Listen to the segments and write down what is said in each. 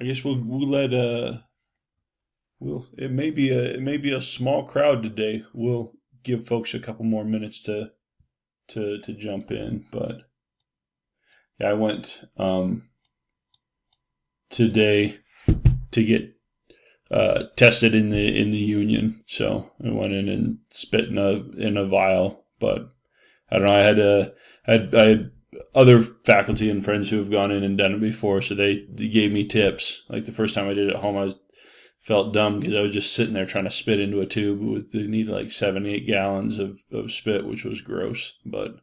I guess we'll let it may be a small crowd today. We'll give folks a couple more minutes to jump in, but yeah, I went today to get tested in the union. So I went in and spit in a vial. But I don't know. I had other faculty and friends who have gone in and done it before, so they gave me tips. Like the first time I did it at home, felt dumb because I was just sitting there trying to spit into a tube with they needed like 7-8 gallons of spit, which was gross. But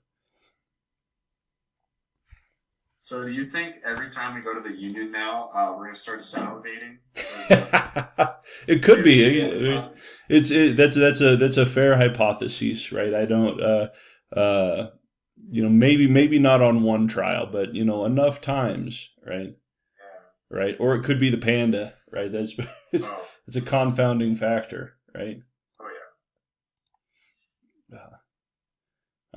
So do you think every time we go to the union now, we're gonna start salivating? Or is it it could give be. G all the time? That's a fair hypothesis, right? I don't uh maybe not on one trial, but enough times, right? Yeah. Right? Or it could be the panda, right? That's it's Oh, it's a confounding factor, right? oh yeah. Uh,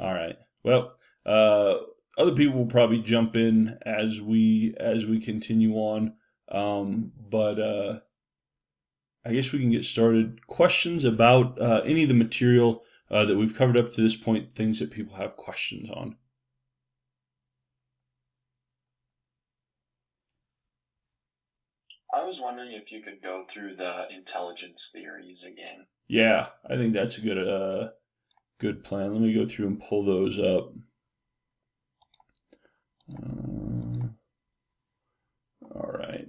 all right. Well, uh, other people will probably jump in as we continue on, but I guess we can get started. Questions about any of the material that we've covered up to this point, things that people have questions on. I was wondering if you could go through the intelligence theories again. Yeah, I think that's a good plan. Let me go through and pull those up. All right.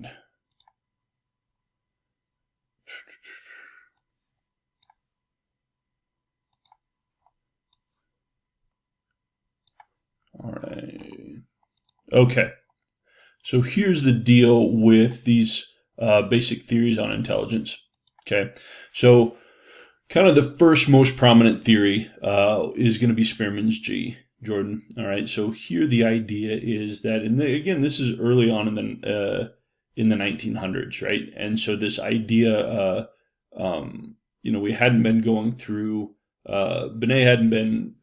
All right. Okay. So here's the deal with these basic theories on intelligence. Okay. So kind of the first most prominent theory is going to be Spearman's G, Jordan. All right. So here the idea is that, and again, this is early on in the 1900s, right? And so this idea, we hadn't been going through. Binet hadn't been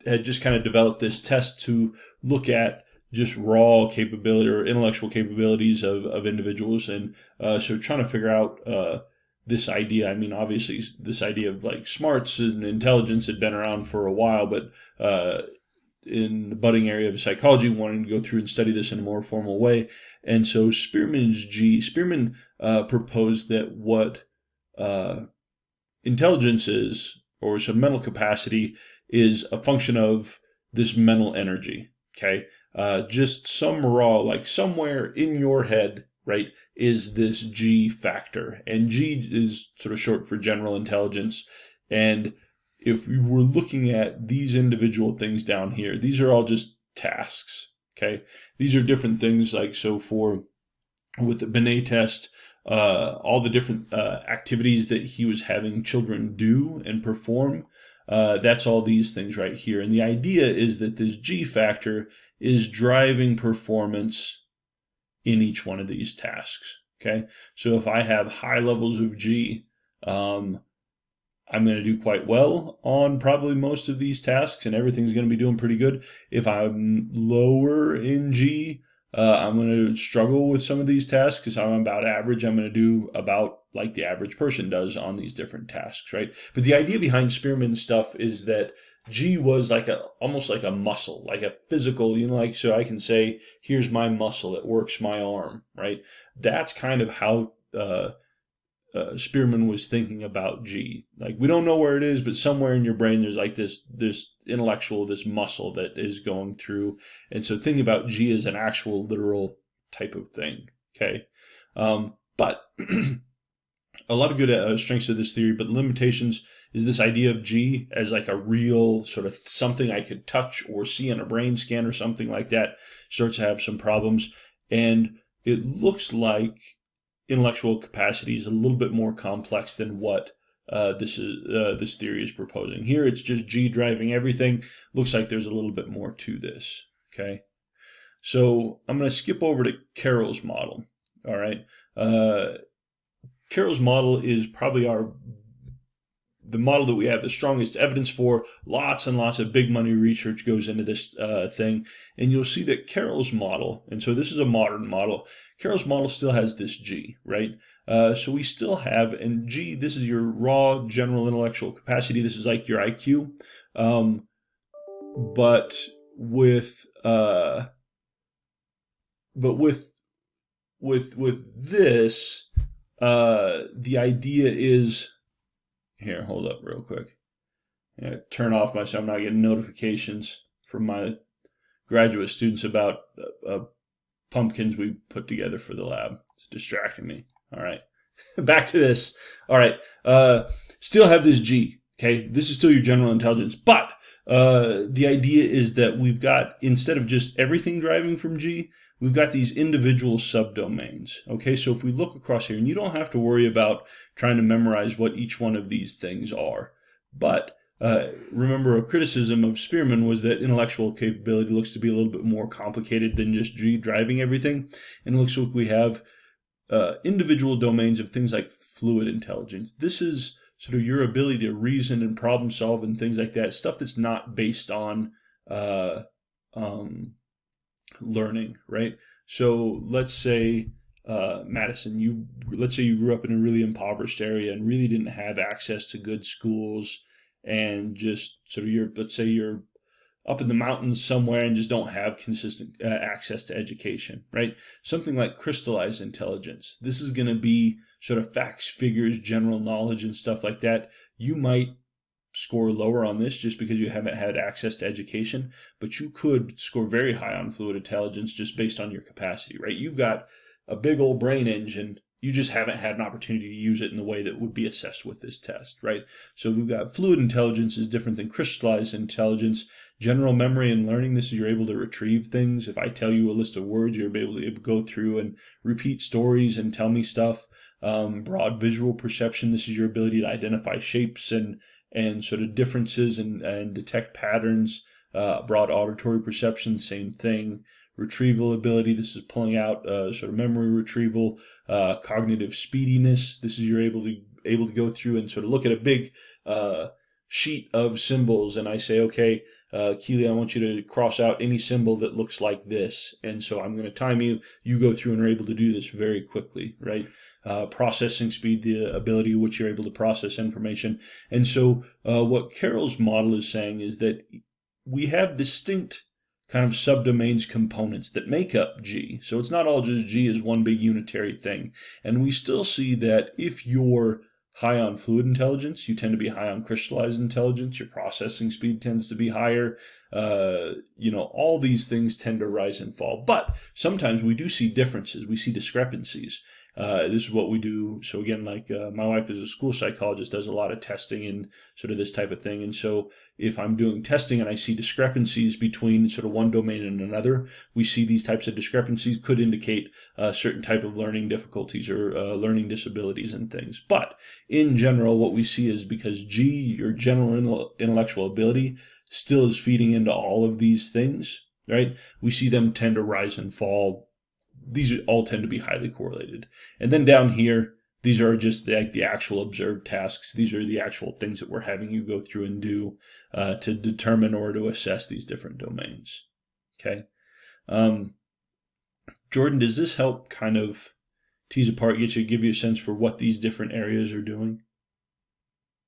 had just kind of developed this test to look at just raw capability or intellectual capabilities of individuals, and so trying to figure out this idea. I mean, obviously, this idea of like smarts and intelligence had been around for a while, but in the budding area of psychology, wanting to go through and study this in a more formal way. And so Spearman proposed that what intelligence is, or some mental capacity, is a function of this mental energy. Okay, just some raw, like somewhere in your head, right, is this G factor, and G is sort of short for general intelligence. And if we were looking at these individual things down here, these are all just tasks. Okay, these are different things. Like so, for with the Binet test, all the different activities that he was having children do and perform. That's all these things right here. And the idea is that this G factor is driving performance in each one of these tasks. Okay, so if I have high levels of G, I'm going to do quite well on probably most of these tasks, and everything's going to be doing pretty good. If I'm lower in G, I'm going to struggle with some of these tasks because I'm about average. I'm going to do about like the average person does on these different tasks, right? But the idea behind Spearman's stuff is that G was like almost like a muscle, like a physical, like so I can say, here's my muscle, it works my arm, right? That's kind of how Spearman was thinking about G. Like we don't know where it is, but somewhere in your brain there's like this intellectual, this muscle that is going through. And so thinking about G as an actual literal type of thing. Okay, but a lot of good strengths of this theory, but limitations is this idea of G as like a real sort of something I could touch or see on a brain scan or something like that starts to have some problems. And it looks like intellectual capacity is a little bit more complex than what this theory is proposing. Here, it's just G driving everything. Looks like there's a little bit more to this. Okay, so I'm going to skip over to Carroll's model. All right, Carroll's model is probably our the model that we have the strongest evidence for. Lots and lots of big money research goes into this thing. And you'll see that Carroll's model, and so this is a modern model, Carroll's model still has this G, right? So we still have, and G, this is your raw general intellectual capacity. This is like your IQ. But with this, the idea is, here, hold up real quick. Turn off so I'm not getting notifications from my graduate students about pumpkins we put together for the lab. It's distracting me. All right. Back to this. All right. Still have this G. Okay. This is still your general intelligence. But the idea is that we've got, instead of just everything driving from G, we've got these individual subdomains. Okay. So if we look across here, and you don't have to worry about trying to memorize what each one of these things are. But remember, a criticism of Spearman was that intellectual capability looks to be a little bit more complicated than just G driving everything. And it looks like we have individual domains of things like fluid intelligence. This is sort of your ability to reason and problem solve and things like that, stuff that's not based on learning, right? So let's say, Madison, let's say you grew up in a really impoverished area and really didn't have access to good schools, and just sort of let's say you're up in the mountains somewhere and just don't have consistent access to education, right? Something like crystallized intelligence. This is going to be sort of facts, figures, general knowledge, and stuff like that. You might score lower on this just because you haven't had access to education, but you could score very high on fluid intelligence just based on your capacity, right? You've got a big old brain engine. You just haven't had an opportunity to use it in the way that would be assessed with this test, right? So we've got fluid intelligence is different than crystallized intelligence. General memory and learning, this is you're able to retrieve things. If I tell you a list of words, you're able to go through and repeat stories and tell me stuff. Broad visual perception, this is your ability to identify shapes and sort of differences and detect patterns. Broad auditory perception, same thing. Retrieval ability, this is pulling out sort of memory retrieval. Cognitive speediness, this is you're able to go through and sort of look at a big sheet of symbols, and I say, okay, Keely, I want you to cross out any symbol that looks like this, and so I'm going to time you. You go through and are able to do this very quickly, right? Processing speed, the ability which you're able to process information. And so what Carroll's model is saying is that we have distinct kind of subdomains components that make up G. So it's not all just G as one big unitary thing. And we still see that if you're high on fluid intelligence, you tend to be high on crystallized intelligence. Your processing speed tends to be higher. All these things tend to rise and fall. But sometimes we do see differences. We see discrepancies. This is what we do. So again, like my wife is a school psychologist, does a lot of testing and sort of this type of thing. And so if I'm doing testing and I see discrepancies between sort of one domain and another, we see these types of discrepancies could indicate a certain type of learning difficulties or learning disabilities and things. But in general, what we see is because G, your general intellectual ability, still is feeding into all of these things, right? We see them tend to rise and fall. These all tend to be highly correlated. And then down here, these are just the actual observed tasks. These are the actual things that we're having you go through and do to determine or to assess these different domains. Okay. Jordan, does this help kind of tease apart, give you a sense for what these different areas are doing?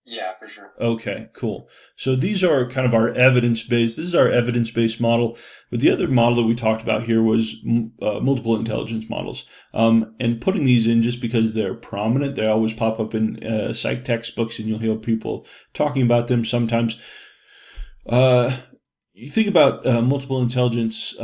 Yeah, for sure. Okay, cool. So these are kind of our evidence-based. This is our evidence-based model. But the other model that we talked about here was multiple intelligence models. And putting these in just because they're prominent, they always pop up in psych textbooks, and you'll hear people talking about them sometimes. You think about multiple intelligence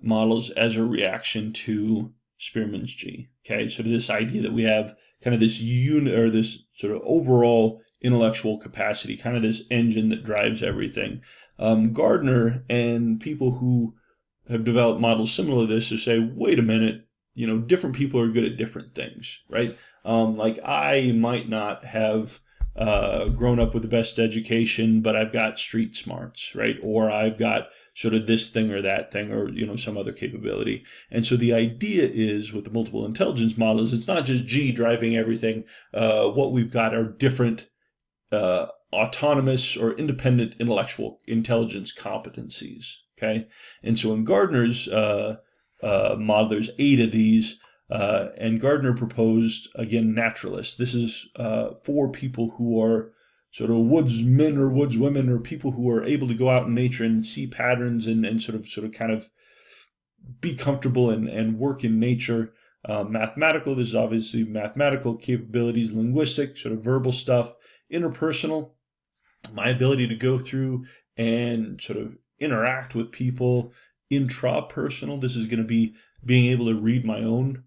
models as a reaction to Spearman's G. Okay, so this idea that we have kind of this this sort of overall intellectual capacity, kind of this engine that drives everything. Gardner and people who have developed models similar to this to say, wait a minute, different people are good at different things, right? Like I might not have grown up with the best education, but I've got street smarts, right? Or I've got sort of this thing or that thing or, some other capability. And so the idea is with the multiple intelligence models, it's not just G driving everything. What we've got are different autonomous or independent intellectual intelligence competencies. Okay, and so in Gardner's model, there's 8 of these, and Gardner proposed, again, naturalists. This is for people who are sort of woodsmen or woodswomen, or people who are able to go out in nature and see patterns and sort of kind of be comfortable and work in nature. Mathematical, this is obviously mathematical capabilities, linguistic, sort of verbal stuff, interpersonal, my ability to go through and sort of interact with people, intrapersonal. This is going to be being able to read my own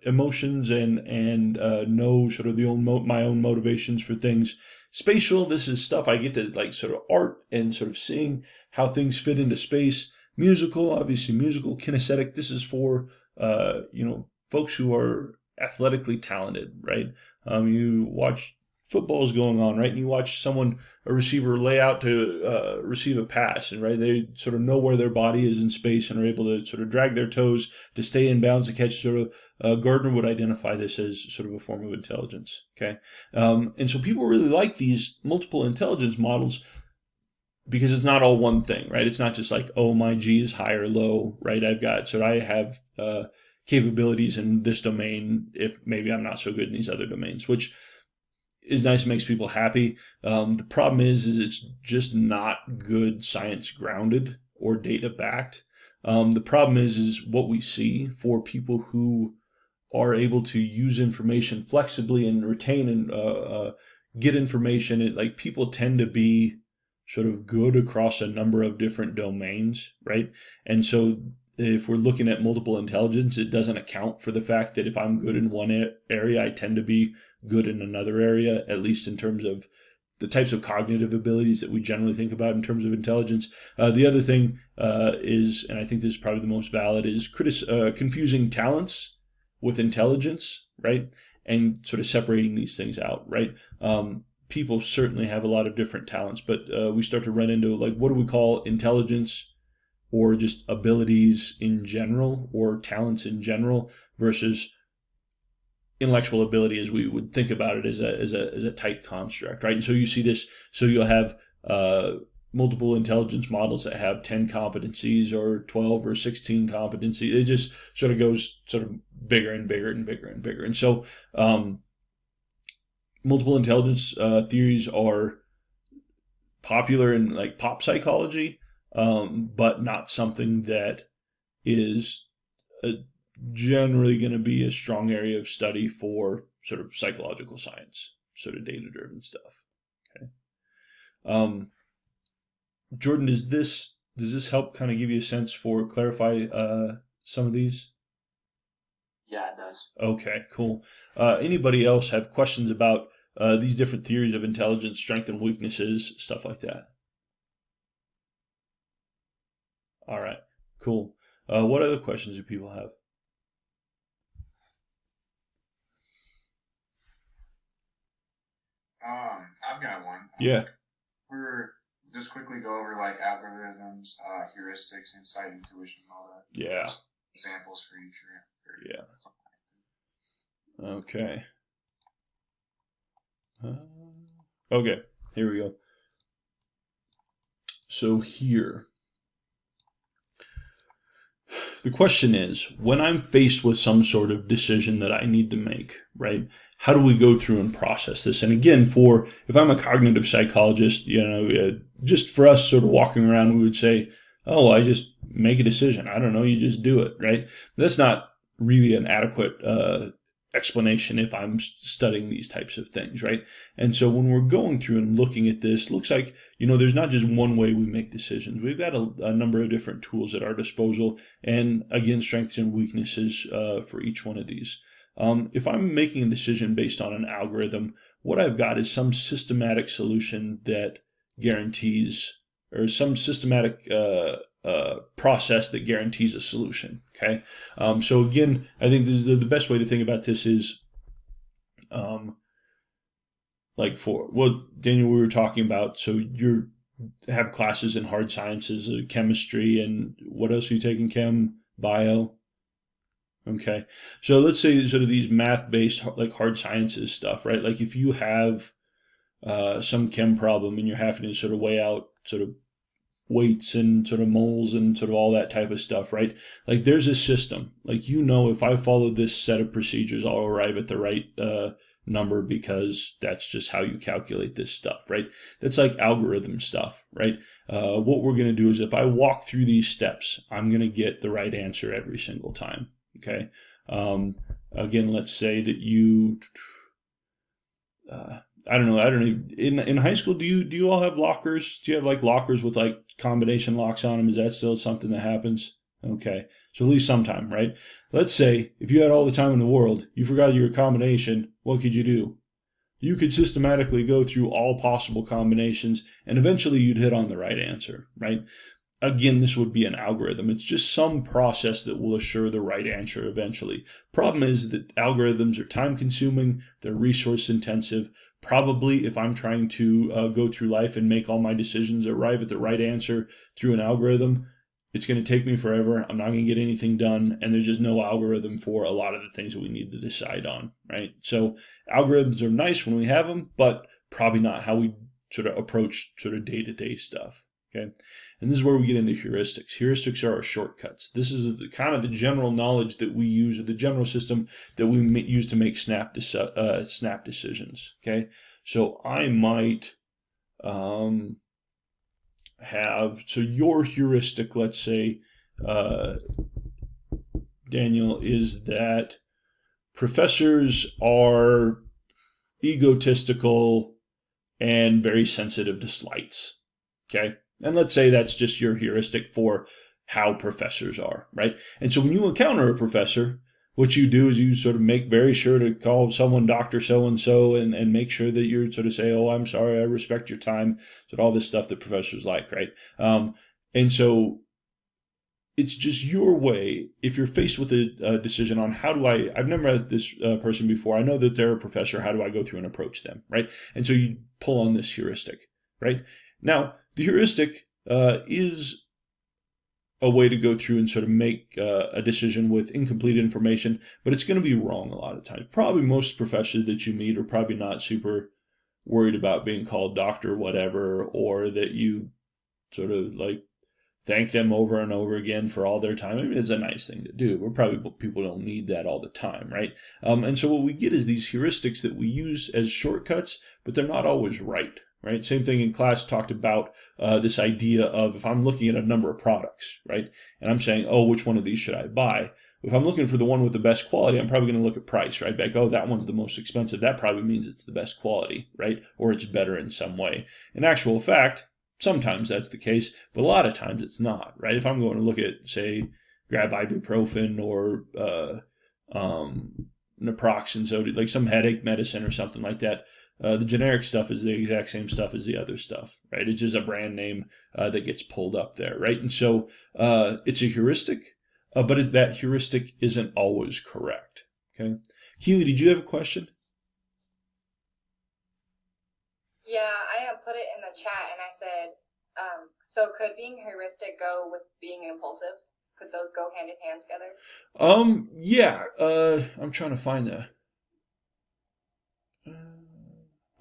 emotions and know sort of my own motivations for things. Spatial, this is stuff I get to like sort of art and sort of seeing how things fit into space. Musical, obviously musical. Kinesthetic, this is for folks who are athletically talented, right? You watch football's going on, right? And you watch a receiver lay out to receive a pass, and right, they sort of know where their body is in space and are able to sort of drag their toes to stay in bounds to catch. Sort of Gardner would identify this as sort of a form of intelligence. Okay, and so people really like these multiple intelligence models because it's not all one thing, right? It's not just like, oh, my G is high or low, right? I have capabilities in this domain if maybe I'm not so good in these other domains, which is nice, makes people happy. The problem is it's just not good science grounded or data backed. The problem is what we see for people who are able to use information flexibly and retain and get information. Like people tend to be sort of good across a number of different domains, right? And so if we're looking at multiple intelligence, it doesn't account for the fact that if I'm good in one area, I tend to be good in another area, at least in terms of the types of cognitive abilities that we generally think about in terms of intelligence. The other thing is, and I think this is probably the most valid, is confusing talents with intelligence, right? And sort of separating these things out, right? People certainly have a lot of different talents, but we start to run into like, what do we call intelligence or just abilities in general or talents in general versus intellectual ability as we would think about it as a tight construct, right? And so you see this, so you'll have multiple intelligence models that have 10 competencies or 12 or 16 competencies. It just sort of goes sort of bigger and bigger and bigger and bigger. And so multiple intelligence theories are popular in like pop psychology, but not something that is generally going to be a strong area of study for sort of psychological science, sort of data-driven stuff. Okay. Jordan, does this help kind of give you a sense for clarify some of these? Yeah, it does. Okay, cool. Anybody else have questions about these different theories of intelligence, strengths and weaknesses, stuff like that? All right, cool. What other questions do people have? I've got one. Yeah. We're just quickly go over like algorithms, heuristics, insight, intuition, and all that. Yeah. Just examples for each. Yeah. Okay. Okay, here we go. So here, the question is, when I'm faced with some sort of decision that I need to make, right? How do we go through and process this? And again, if I'm a cognitive psychologist, just for us sort of walking around, we would say, oh, I just make a decision. I don't know, you just do it, right? That's not really an adequate explanation if I'm studying these types of things, right? And so when we're going through and looking at this, looks like, there's not just one way we make decisions. We've got a number of different tools at our disposal, and again, strengths and weaknesses for each one of these. If I'm making a decision based on an algorithm, what I've got is some systematic solution that guarantees, or some systematic process that guarantees a solution. Okay. So again, I think the best way to think about this is, like for what Daniel, we were talking about. So you have classes in hard sciences, chemistry, and what else are you taking? Chem, bio. Okay. So let's say sort of these math-based like hard sciences stuff, right? Like if you have some chem problem and you're having to sort of weigh out sort of weights and sort of moles and sort of all that type of stuff, right? Like there's a system. Like, if I follow this set of procedures, I'll arrive at the right number because that's just how you calculate this stuff, right? That's like algorithm stuff, right? What we're going to do is if I walk through these steps, I'm going to get the right answer every single time, okay? Again, let's say that you... I don't know. In high school, do you all have lockers? Do you have like lockers with like combination locks on them? Is that still something that happens? Okay, so at least sometime, right? Let's say if you had all the time in the world, you forgot your combination. What could you do? You could systematically go through all possible combinations, and eventually you'd hit on the right answer, right? Again, this would be an algorithm. It's just some process that will assure the right answer eventually. Problem is that algorithms are time consuming, they're resource intensive. Probably if I'm trying to go through life and make all my decisions, arrive at the right answer through an algorithm, it's going to take me forever. I'm not going to get anything done, and there's just no algorithm for a lot of the things that we need to decide on, right? So algorithms are nice when we have them, but probably not how we sort of approach sort of day-to-day stuff. Okay, and this is where we get into heuristics. Heuristics are our shortcuts. This is kind of the general knowledge that we use, or the general system that we use to make snap decisions. Okay, so I might so your heuristic, let's say, Daniel, is that professors are egotistical and very sensitive to slights. Okay. And let's say that's just your heuristic for how professors are, right? And so when you encounter a professor, what you do is you sort of make very sure to call someone Dr. So-and-so and make sure that you sort of say, oh, I'm sorry, I respect your time, so all this stuff that professors like, right? And so it's just your way, if you're faced with a decision on I've never met this person before, I know that they're a professor, how do I go through and approach them, right? And so you pull on this heuristic, right? Now, the heuristic is a way to go through and sort of make a decision with incomplete information, but it's going to be wrong a lot of times. Probably most professors that you meet are probably not super worried about being called doctor whatever, or that you sort of like thank them over and over again for all their time. I mean, it's a nice thing to do, but probably people don't need that all the time, right? And so what we get is these heuristics that we use as shortcuts, but they're not always right. Right. Same thing in class, talked about this idea of if I'm looking at a number of products, right, and I'm saying, oh, which one of these should I buy? If I'm looking for the one with the best quality, I'm probably going to look at price, right? Like, oh, that one's the most expensive. That probably means it's the best quality, right? Or it's better in some way. In actual fact, sometimes that's the case, but a lot of times it's not, right? If I'm going to look at, say, grab ibuprofen or naproxen, so like some headache medicine or something like that, the generic stuff is the exact same stuff as the other stuff, right? It's just a brand name that gets pulled up there, right? And so it's a heuristic, but that heuristic isn't always correct, okay? Keely, did you have a question? Yeah, I put it in the chat and I said, so could being heuristic go with being impulsive? Could those go hand in hand together? Yeah, I'm trying to find the...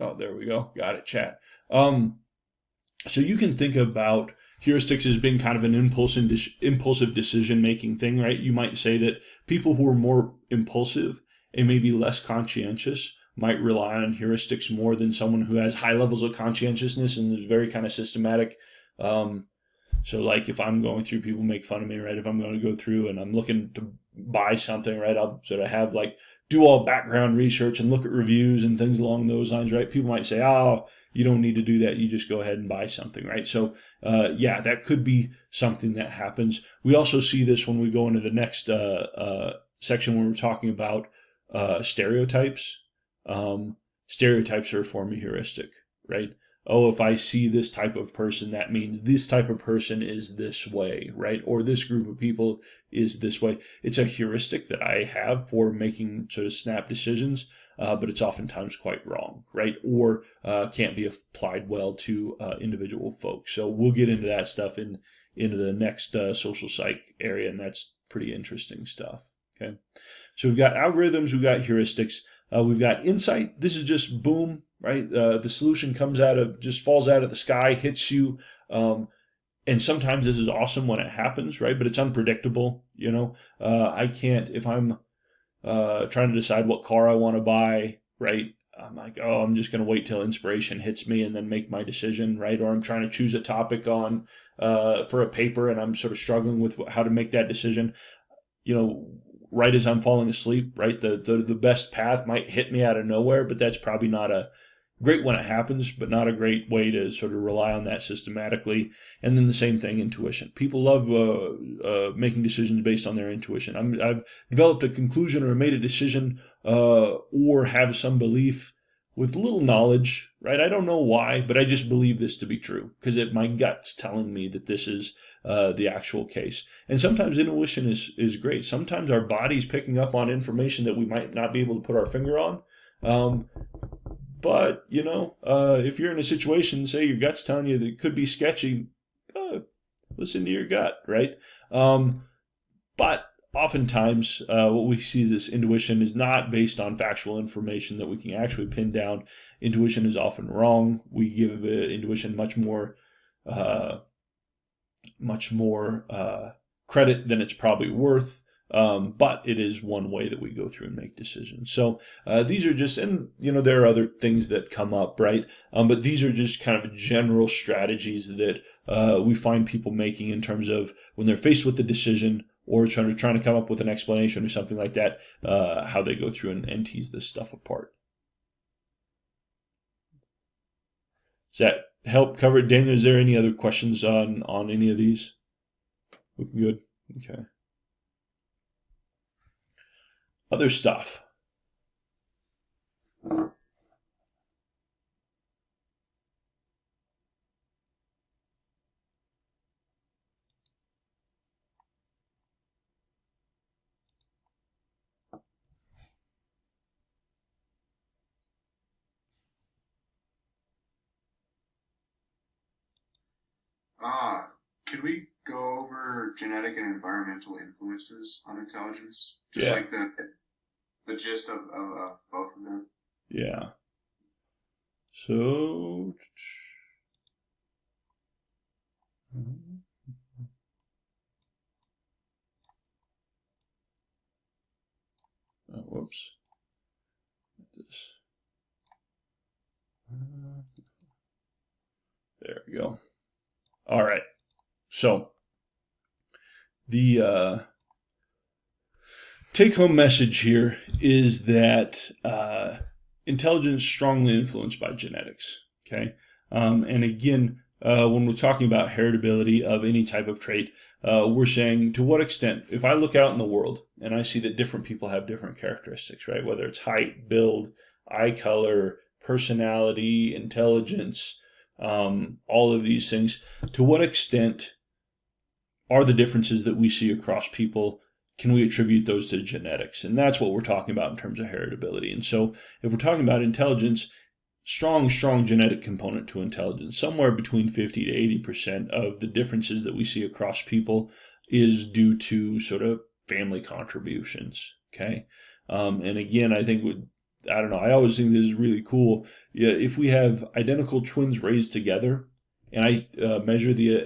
Oh, there we go. Got it, chat. So you can think about heuristics as being kind of an impulsive decision-making thing, right? You might say that people who are more impulsive and maybe less conscientious might rely on heuristics more than someone who has high levels of conscientiousness and is very kind of systematic. So like if I'm going through, people make fun of me, right? If I'm going to go through and I'm looking to buy something, right? I'll sort of have like do all background research and look at reviews and things along those lines, right? People might say, oh, you don't need to do that. You just go ahead and buy something, right? So, yeah, that could be something that happens. We also see this when we go into the next section when we're talking about stereotypes. Stereotypes are a form of heuristic, right? Oh, if I see this type of person, that means this type of person is this way, right? Or this group of people is this way. It's a heuristic that I have for making sort of snap decisions, but it's oftentimes quite wrong, right? Or can't be applied well to individual folks. So we'll get into that stuff into the next social psych area, and that's pretty interesting stuff, okay? So we've got algorithms, we've got heuristics, we've got insight. This is just boom, right? The solution falls out of the sky, hits you. And sometimes this is awesome when it happens, right? But it's unpredictable. I can't, if I'm trying to decide what car I want to buy, right? I'm like, oh, I'm just going to wait till inspiration hits me and then make my decision, right? Or I'm trying to choose a topic for a paper and I'm sort of struggling with how to make that decision. Right as I'm falling asleep, right? The best path might hit me out of nowhere, but that's probably not a great when it happens, but not a great way to sort of rely on that systematically. And then the same thing, intuition. People love making decisions based on their intuition. I've developed a conclusion or made a decision or have some belief with little knowledge, right? I don't know why, but I just believe this to be true because my gut's telling me that this is the actual case. And sometimes intuition is great. Sometimes our body's picking up on information that we might not be able to put our finger on. But, if you're in a situation, say your gut's telling you that it could be sketchy, listen to your gut, right? But oftentimes what we see is this intuition is not based on factual information that we can actually pin down. Intuition is often wrong. We give intuition much more credit than it's probably worth. But it is one way that we go through and make decisions. So these are just, and there are other things that come up, right? But these are just kind of general strategies that we find people making in terms of when they're faced with the decision or trying to come up with an explanation or something like that, how they go through and tease this stuff apart. Does that help cover it, Daniel? Is there any other questions on any of these? Looking good? Okay. Other stuff. Could we go over genetic and environmental influences on intelligence? Just Yeah. like the gist of both of them. Yeah. So, whoops. This. There we go. All right. So, the take-home message here is that intelligence is strongly influenced by genetics. Okay, and again, when we're talking about heritability of any type of trait, we're saying to what extent, if I look out in the world and I see that different people have different characteristics, right? Whether it's height, build, eye color, personality, intelligence, all of these things, to what extent are the differences that we see across people, can we attribute those to genetics? And that's what we're talking about in terms of heritability. And so if we're talking about intelligence, strong genetic component to intelligence, somewhere between 50 to 80% of the differences that we see across people is due to sort of family contributions. Okay. And again, I think I don't know, I always think this is really cool. Yeah, if we have identical twins raised together, and I measure the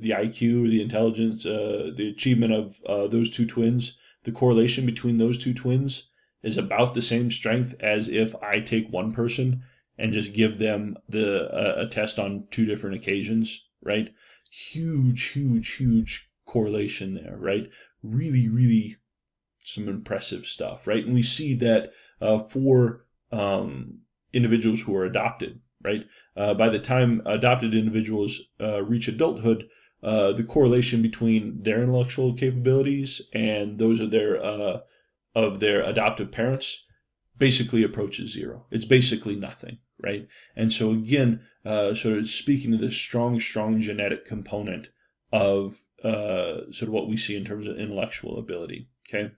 IQ, the intelligence, the achievement of those two twins, the correlation between those two twins is about the same strength as if I take one person and just give them a test on two different occasions, right? Huge correlation there, right? Really some impressive stuff, right? And we see that for individuals who are adopted, right? By the time adopted individuals reach adulthood, the correlation between their intellectual capabilities and those of their adoptive parents basically approaches zero. It's basically nothing, right? And so again, sort of speaking to the strong genetic component of sort of what we see in terms of intellectual ability, okay?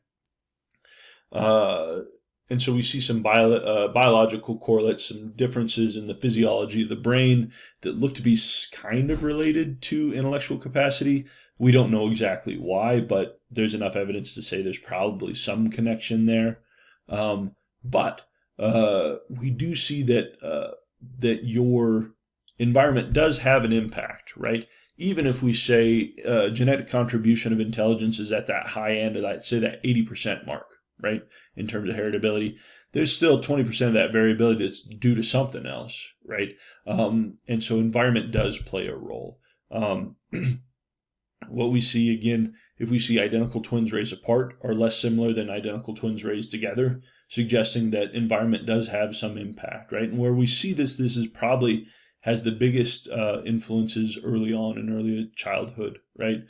And so we see some biological correlates, some differences in the physiology of the brain that look to be kind of related to intellectual capacity. We don't know exactly why, but there's enough evidence to say there's probably some connection there. But we do see that your environment does have an impact, right? Even if we say genetic contribution of intelligence is at that high end, of say that 80% mark, right, in terms of heritability, there's still 20% of that variability that's due to something else, right? And so environment does play a role. What we see, again, if we see identical twins raised apart are less similar than identical twins raised together, suggesting that environment does have some impact, right? And where we see this is probably has the biggest influences early on in early childhood, right?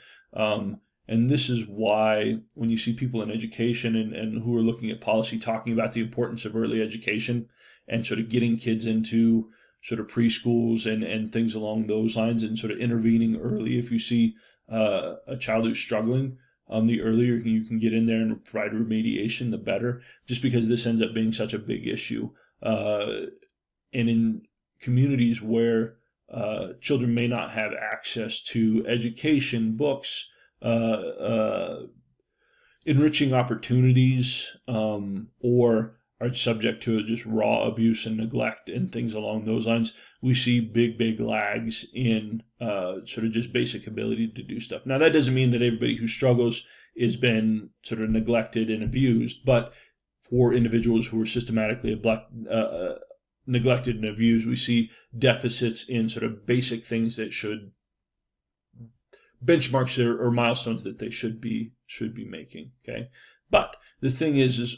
And this is why when you see people in education and who are looking at policy talking about the importance of early education and sort of getting kids into sort of preschools and things along those lines and sort of intervening early if you see a child who's struggling, the earlier you can get in there and provide remediation, the better, just because this ends up being such a big issue. And in communities where children may not have access to education, books, enriching opportunities, or are subject to just raw abuse and neglect and things along those lines, we see big lags in sort of just basic ability to do stuff. Now, that doesn't mean that everybody who struggles has been sort of neglected and abused, but for individuals who are systematically neglected and abused, we see deficits in sort of basic things that should benchmarks or milestones that they should be making. Okay, but the thing is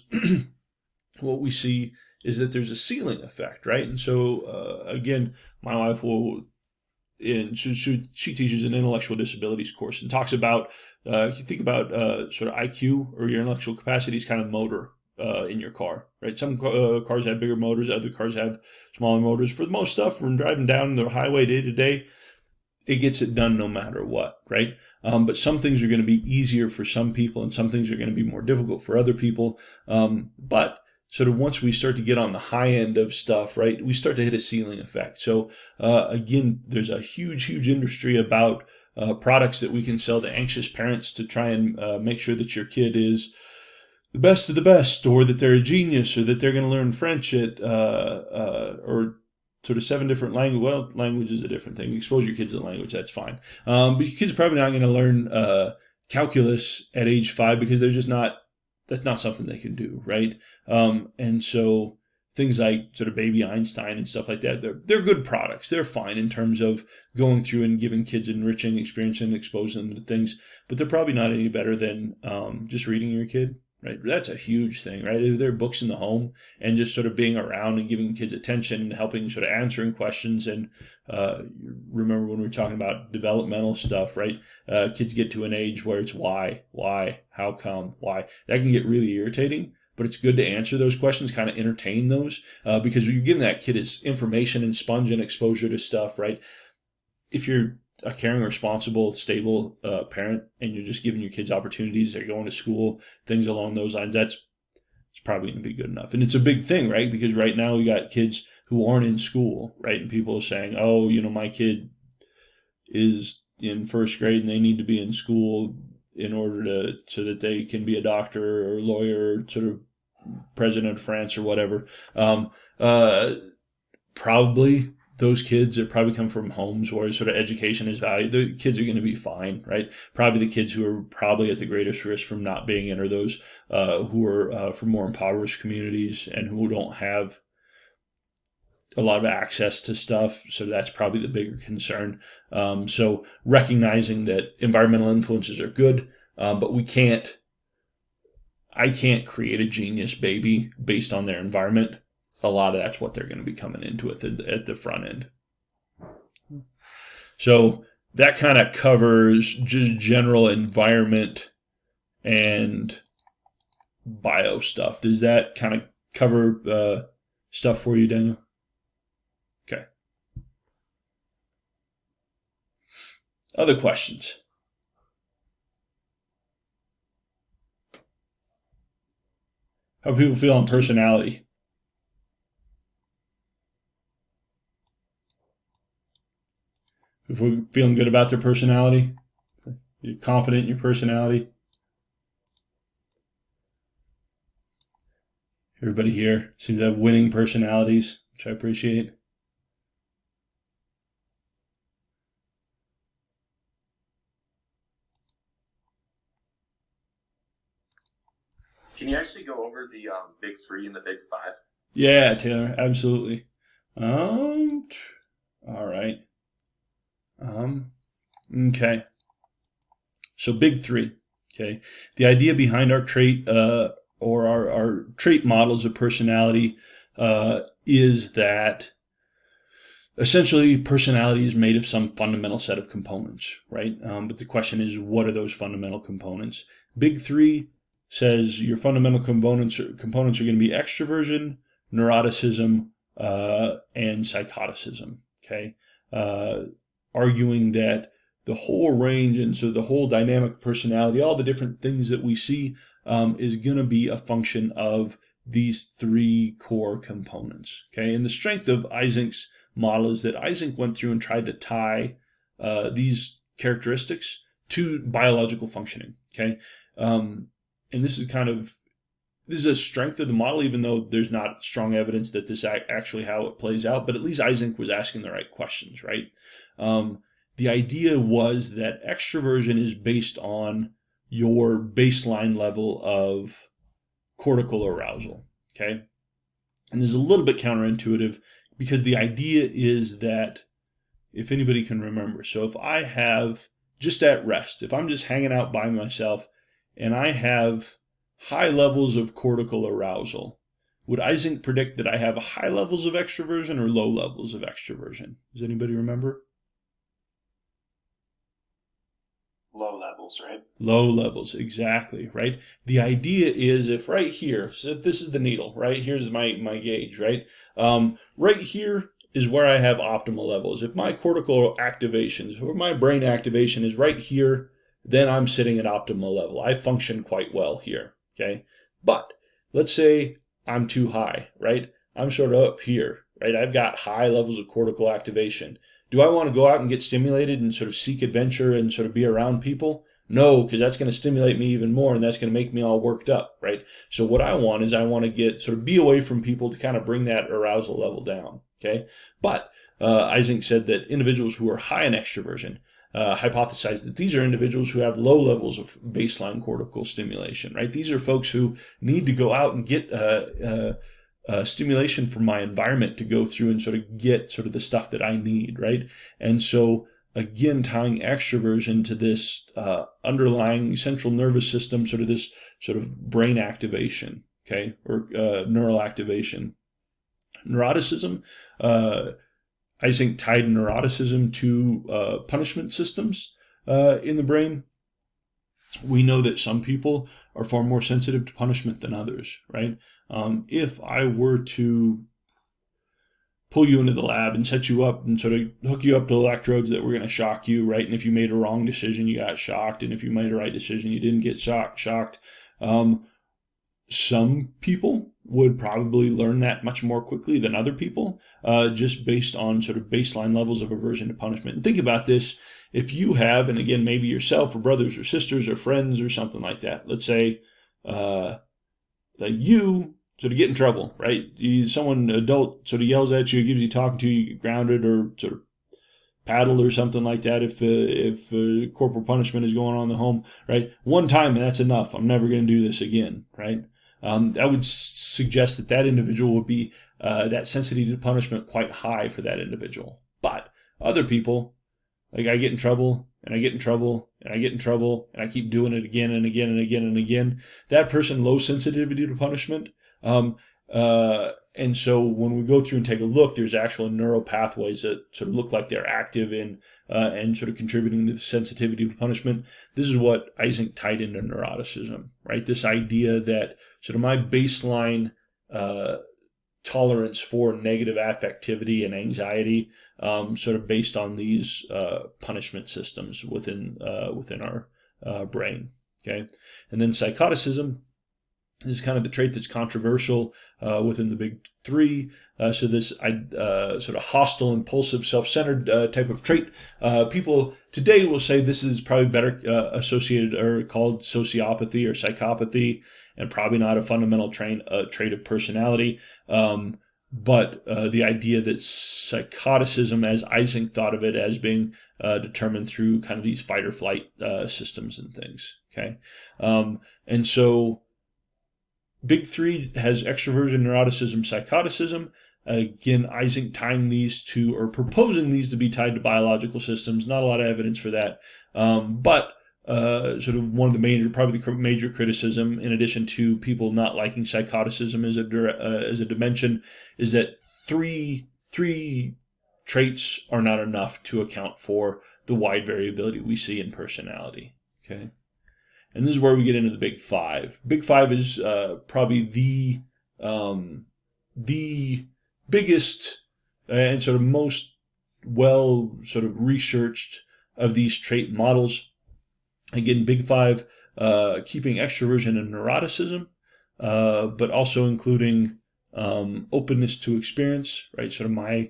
what we see is that there's a ceiling effect, right? And so again, my wife will, and she teaches an intellectual disabilities course and talks about if you think about sort of IQ or your intellectual capacity is kind of motor in your car, right? Some cars have bigger motors, other cars have smaller motors. For the most stuff, when driving down the highway day to day, it gets it done no matter what, right? But some things are going to be easier for some people and some things are going to be more difficult for other people. But sort of once we start to get on the high end of stuff, right, we start to hit a ceiling effect. So again, there's a huge industry about products that we can sell to anxious parents to try and make sure that your kid is the best of the best, or that they're a genius, or that they're going to learn French at or sort of 7 different languages. Well, language is a different thing. Expose your kids to language, that's fine. But your kid's probably not going to learn calculus at age 5 because they're just not, that's not something they can do, right? And so things like sort of baby Einstein and stuff like that, they're good products. They're fine in terms of going through and giving kids enriching experience and exposing them to things, but they're probably not any better than just reading your kid. Right, that's a huge thing, right? If there are books in the home and just sort of being around and giving kids attention and helping sort of answering questions. And remember when we were talking about developmental stuff, right? Kids get to an age where it's why, how come, why. That can get really irritating, but it's good to answer those questions, kind of entertain those, because you're giving that kid its information and sponge and exposure to stuff, right? If you're a caring, responsible, stable parent, and you're just giving your kids opportunities, they're going to school, things along those lines, it's probably going to be good enough. And it's a big thing, right? Because right now we got kids who aren't in school, right? And people are saying, oh, my kid is in first grade and they need to be in school in order so that they can be a doctor or lawyer, or sort of president of France or whatever. Probably those kids that probably come from homes where sort of education is valued, the kids are going to be fine, right? Probably the kids who are probably at the greatest risk from not being in are those who are from more impoverished communities and who don't have a lot of access to stuff. So that's probably the bigger concern. So recognizing that environmental influences are good, but I can't create a genius baby based on their environment. A lot of that's what they're going to be coming into at the front end. So that kind of covers just general environment and bio stuff. Does that kind of cover stuff for you, Daniel? Okay. Other questions? How do people feel on personality? If we're feeling good about their personality, you're confident in your personality. Everybody here seems to have winning personalities, which I appreciate. Can you actually go over the big three and the big five? Yeah, Taylor, absolutely. All right. Okay. So big three. Okay. The idea behind our trait or our trait models of personality is that essentially personality is made of some fundamental set of components, right? But the question is, what are those fundamental components? Big three says your fundamental components are going to be extroversion, neuroticism, and psychoticism. Okay, arguing that the whole range and so the whole dynamic personality, all the different things that we see, is going to be a function of these three core components. Okay, and the strength of Eysenck's model is that Eysenck went through and tried to tie these characteristics to biological functioning. Okay. And this is a strength of the model, even though there's not strong evidence that this actually how it plays out. But at least Eysenck was asking the right questions, right? The idea was that extroversion is based on your baseline level of cortical arousal, okay? And there's a little bit counterintuitive because the idea is that, if anybody can remember, so if I have just at rest, if I'm just hanging out by myself, and I have high levels of cortical arousal, would Eysenck predict that I have high levels of extroversion or low levels of extroversion? Does anybody remember? Low levels, right? Low levels, exactly, right? The idea is if right here, so if this is the needle, right? Here's my gauge, right? Right here is where I have optimal levels. If my cortical activations or my brain activation is right here, then I'm sitting at optimal level. I function quite well here, okay? But let's say I'm too high, right? I'm sort of up here, right? I've got high levels of cortical activation. Do I want to go out and get stimulated and sort of seek adventure and sort of be around people? No, because that's going to stimulate me even more and that's going to make me all worked up, right? So what I want is I want to get sort of be away from people to kind of bring that arousal level down, okay? But Eysenck said that individuals who are high in extroversion hypothesized that these are individuals who have low levels of baseline cortical stimulation, right? These are folks who need to go out and get stimulation from my environment to go through and sort of get sort of the stuff that I need, right? And so, again, tying extroversion to this underlying central nervous system, sort of this sort of brain activation, okay, or neural activation. Neuroticism, Eysenck tied neuroticism to punishment systems in the brain. We know that some people are far more sensitive to punishment than others, right? If I were to pull you into the lab and set you up and sort of hook you up to electrodes that were going to shock you, right? And if you made a wrong decision, you got shocked. And if you made a right decision, you didn't get shocked. Some people would probably learn that much more quickly than other people, just based on sort of baseline levels of aversion to punishment. And think about this. If you have, and again, maybe yourself or brothers or sisters or friends or something like that, let's say that you sort of get in trouble, right? Someone adult sort of yells at you, gives you talking to, you get grounded or sort of paddled or something like that if corporal punishment is going on in the home, right? One time, and that's enough. I'm never going to do this again, right? I would suggest that individual would be that sensitivity to punishment quite high for that individual. But other people, like I get in trouble, and I get in trouble, and I get in trouble, and I keep doing it again and again and again and again. That person, low sensitivity to punishment. And so when we go through and take a look, there's actual neural pathways that sort of look like they're active in and sort of contributing to the sensitivity to punishment. This is what Eysenck tied into neuroticism, right? This idea that sort of my baseline tolerance for negative affectivity and anxiety, sort of based on these punishment systems within our brain. Okay, and then psychoticism. This is kind of the trait that's controversial within the big three. So this sort of hostile, impulsive, self-centered type of trait. People today will say this is probably better associated or called sociopathy or psychopathy. and probably not a fundamental trait of personality. But the idea that psychoticism, as Eysenck thought of it, as being determined through kind of these fight or flight systems and things. Okay, and so Big Three has extroversion, neuroticism, psychoticism. Again, Eysenck tying these to, or proposing these to be tied to biological systems. Not a lot of evidence for that, but sort of one of the major criticism, in addition to people not liking psychoticism as a dimension, is that three traits are not enough to account for the wide variability we see in personality. Okay, and this is where we get into the Big Five. Big Five is probably the biggest and sort of most well sort of researched of these trait models. Again, Big Five, keeping extroversion and neuroticism, but also including openness to experience, right? Sort of my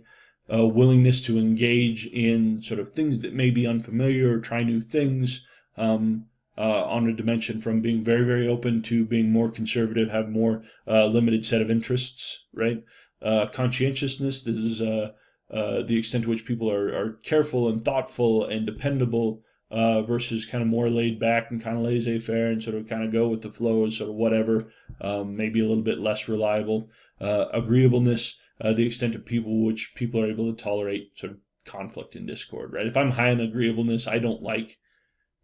willingness to engage in sort of things that may be unfamiliar or try new things, on a dimension from being very, very open to being more conservative, have more limited set of interests, right? Conscientiousness, this is the extent to which people are careful and thoughtful and dependable, versus kind of more laid back and kind of laissez-faire and sort of kind of go with the flow and sort of whatever, maybe a little bit less reliable. Agreeableness, the extent of which people are able to tolerate sort of conflict and discord, right? If I'm high in agreeableness, I don't like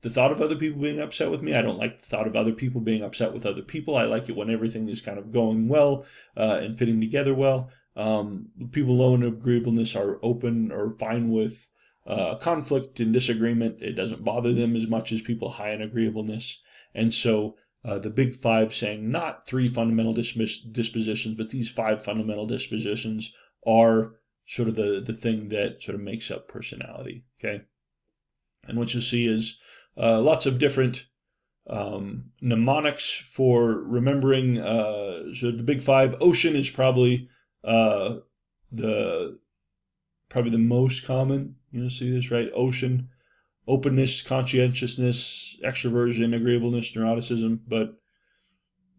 the thought of other people being upset with me. I don't like the thought of other people being upset with other people. I like it when everything is kind of going well and fitting together well. People low in agreeableness are open or fine with conflict and disagreement. It doesn't bother them as much as people high in agreeableness. And so the Big Five saying not three fundamental dispositions, but these five fundamental dispositions are sort of the thing that sort of makes up personality. Okay, and what you'll see is lots of different mnemonics for remembering. So the Big Five, ocean is probably the most common. You'll see this, right? Ocean, openness, conscientiousness, extroversion, agreeableness, neuroticism. But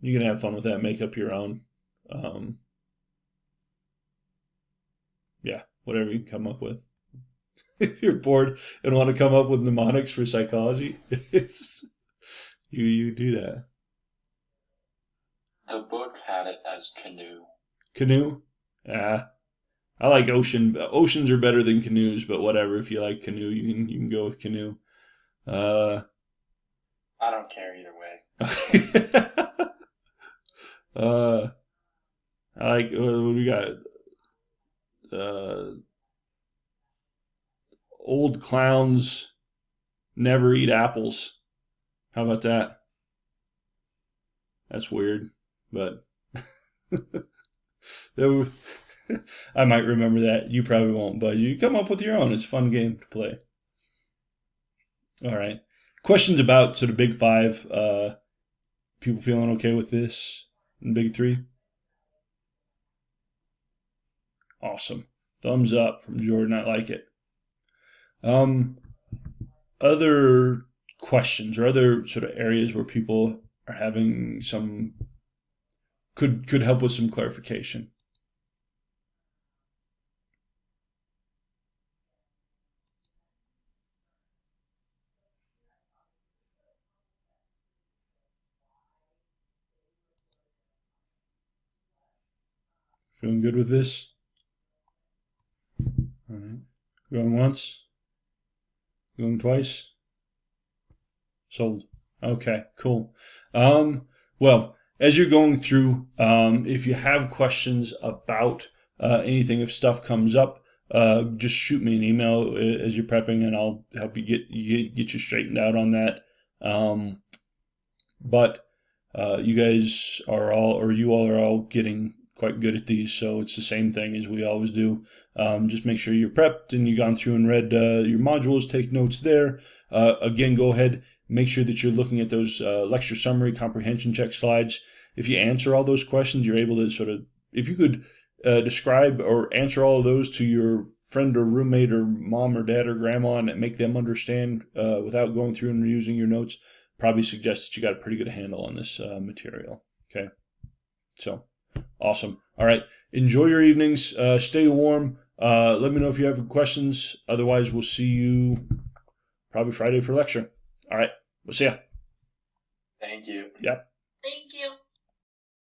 you can have fun with that. Make up your own. Yeah, whatever you can come up with. If you're bored and want to come up with mnemonics for psychology, you do that. The book had it as canoe. Canoe? I like ocean. Oceans are better than canoes, but whatever. If you like canoe, you can go with canoe. I don't care either way. I like, what do we got? Old clowns never eat apples. How about that? That's weird, but I might remember that. You probably won't, but you come up with your own. It's a fun game to play. All right. Questions about sort of Big Five. People feeling okay with this in Big Three? Awesome. Thumbs up from Jordan. I like it. Other questions or other sort of areas where people are having some could help with some clarification. Feeling good with this? All right. Going once? Going twice? Sold. Okay, cool. Well, as you're going through, if you have questions about anything, if stuff comes up, just shoot me an email as you're prepping, and I'll help you get you straightened out on that. But you guys are all, or you all are all getting quite good at these, so it's the same thing as we always do. Just make sure you're prepped and you've gone through and read your modules, take notes there. Again, go ahead, make sure that you're looking at those lecture summary comprehension check slides. If you answer all those questions, you're able to sort of, if you could describe or answer all of those to your friend or roommate or mom or dad or grandma and make them understand without going through and reusing your notes, probably suggests that you got a pretty good handle on this material. So awesome. All right. Enjoy your evenings. Stay warm. Let me know if you have questions. Otherwise, we'll see you probably Friday for lecture. All right. We'll see ya. Thank you. Yep. Thank you.